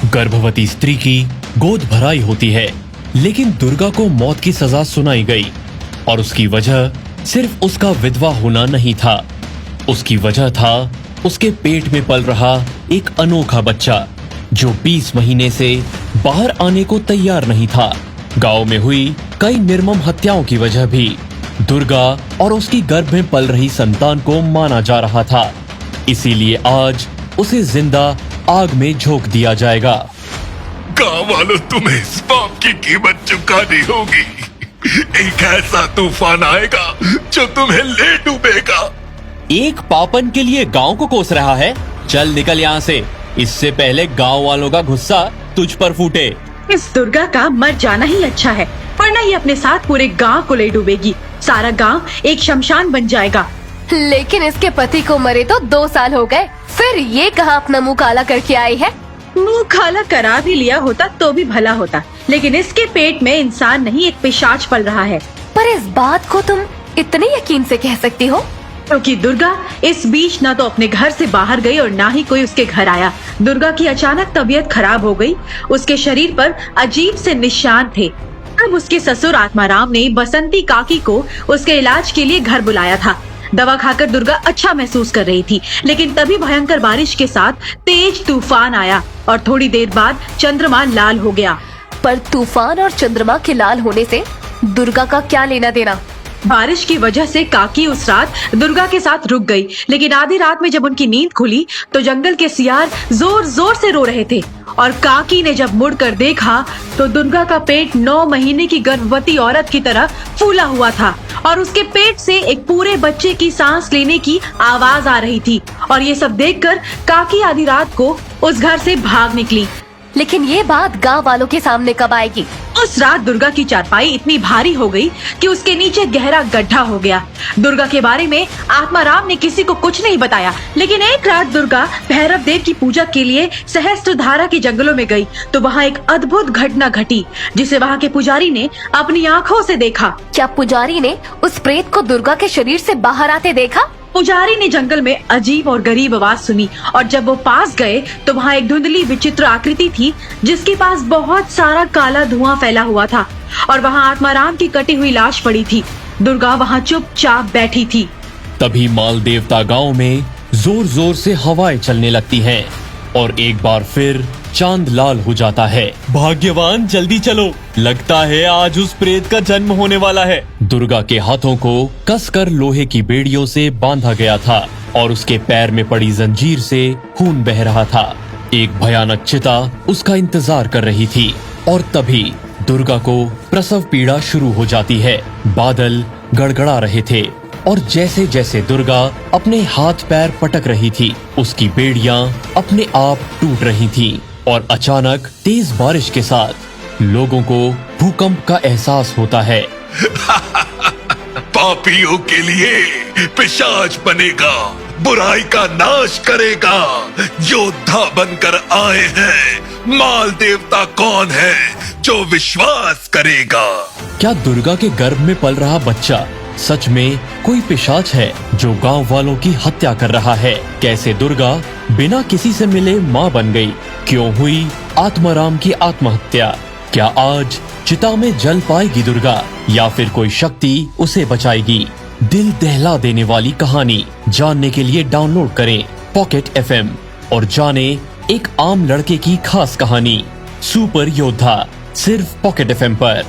गर्भवती स्त्री की गोद भराई होती है, लेकिन दुर्गा को मौत की सजा सुनाई गई और उसकी वजह सिर्फ उसका विधवा होना नहीं था। उसकी वजह था उसके पेट में पल रहा एक अनोखा बच्चा जो 20 महीने से बाहर आने को तैयार नहीं था। गांव में हुई कई निर्मम हत्याओं की वजह भी दुर्गा और उसकी गर्भ में पल रही संतान को माना जा रहा था। इसीलिए आज उसे जिंदा आग में झोंक दिया जाएगा। गाँव वालों, तुम्हें इस पाप की कीमत चुकानी होगी। एक ऐसा तूफान आएगा जो तुम्हें ले डूबेगा। एक पापन के लिए गांव को कोस रहा है? चल निकल यहाँ से, इससे पहले गांव वालों का गुस्सा तुझ पर फूटे। इस दुर्गा का मर जाना ही अच्छा है, वरना ये अपने साथ पूरे गांव को ले डूबेगी। सारा गांव एक शमशान बन जाएगा। लेकिन इसके पति को मरे तो 2 साल हो गए, फिर ये कहाँ अपना मुंह काला करके आई है? मुंह काला करा भी लिया होता तो भी भला होता, लेकिन इसके पेट में इंसान नहीं एक पिशाच पल रहा है। पर इस बात को तुम इतने यकीन से कह सकती हो? क्योंकि दुर्गा इस बीच न तो अपने घर से बाहर गई और ना ही कोई उसके घर आया। दुर्गा की अचानक तबीयत खराब हो गई। उसके शरीर पर अजीब से निशान थे। अब उसके ससुर आत्माराम ने बसंती काकी को उसके इलाज के लिए घर बुलाया था। दवा खाकर दुर्गा अच्छा महसूस कर रही थी, लेकिन तभी भयंकर बारिश के साथ तेज तूफान आया और थोड़ी देर बाद चंद्रमा लाल हो गया। पर तूफान और चंद्रमा के लाल होने से दुर्गा का क्या लेना देना? बारिश की वजह से काकी उस रात दुर्गा के साथ रुक गई, लेकिन आधी रात में जब उनकी नींद खुली तो जंगल के सियार जोर जोर से रो रहे थे और काकी ने जब मुड़कर देखा तो दुर्गा का पेट 9 महीने की गर्भवती औरत की तरह फूला हुआ था और उसके पेट से एक पूरे बच्चे की सांस लेने की आवाज आ रही थी। और ये सब देखकर काकी आधी रात को उस घर से भाग निकली। लेकिन ये बात गांव वालों के सामने कब आएगी? उस रात दुर्गा की चारपाई इतनी भारी हो गई कि उसके नीचे गहरा गड्ढा हो गया। दुर्गा के बारे में आत्माराम ने किसी को कुछ नहीं बताया, लेकिन एक रात दुर्गा भैरव देव की पूजा के लिए सहस्त्रधारा के जंगलों में गई तो वहाँ एक अद्भुत घटना घटी जिसे वहाँ के पुजारी ने अपनी आँखों से देखा। क्या पुजारी ने उस प्रेत को दुर्गा के शरीर से बाहर आते देखा? पुजारी ने जंगल में अजीब और गरीब आवाज सुनी और जब वो पास गए तो वहाँ एक धुंधली विचित्र आकृति थी जिसके पास बहुत सारा काला धुआं फैला हुआ था और वहाँ आत्माराम की कटी हुई लाश पड़ी थी। दुर्गा वहाँ चुपचाप बैठी थी। तभी माल देवता गांव में जोर जोर से हवाएं चलने लगती हैं और एक बार फिर चांद लाल हो जाता है। भाग्यवान, जल्दी चलो, लगता है आज उस प्रेत का जन्म होने वाला है। दुर्गा के हाथों को कसकर लोहे की बेड़ियों से बांधा गया था और उसके पैर में पड़ी जंजीर से खून बह रहा था। एक भयानक चिता उसका इंतजार कर रही थी और तभी दुर्गा को प्रसव पीड़ा शुरू हो जाती है। बादल गड़गड़ा रहे थे और जैसे जैसे दुर्गा अपने हाथ पैर पटक रही थी उसकी बेड़ियां अपने आप टूट रही थीं और अचानक तेज बारिश के साथ लोगों को भूकंप का एहसास होता है। पापियों के लिए पिशाच बनेगा, बुराई का नाश करेगा। योद्धा बनकर आए हैं, माल देवता कौन है जो विश्वास करेगा? क्या दुर्गा के गर्भ में पल रहा बच्चा सच में कोई पिशाच है जो गांव वालों की हत्या कर रहा है? कैसे दुर्गा बिना किसी से मिले मां बन गई? क्यों हुई आत्माराम की आत्महत्या? क्या आज चिता में जल पाएगी दुर्गा या फिर कोई शक्ति उसे बचाएगी? दिल दहला देने वाली कहानी जानने के लिए डाउनलोड करें पॉकेट FM और जाने एक आम लड़के की खास कहानी सुपर योद्धा, सिर्फ पॉकेट FM पर।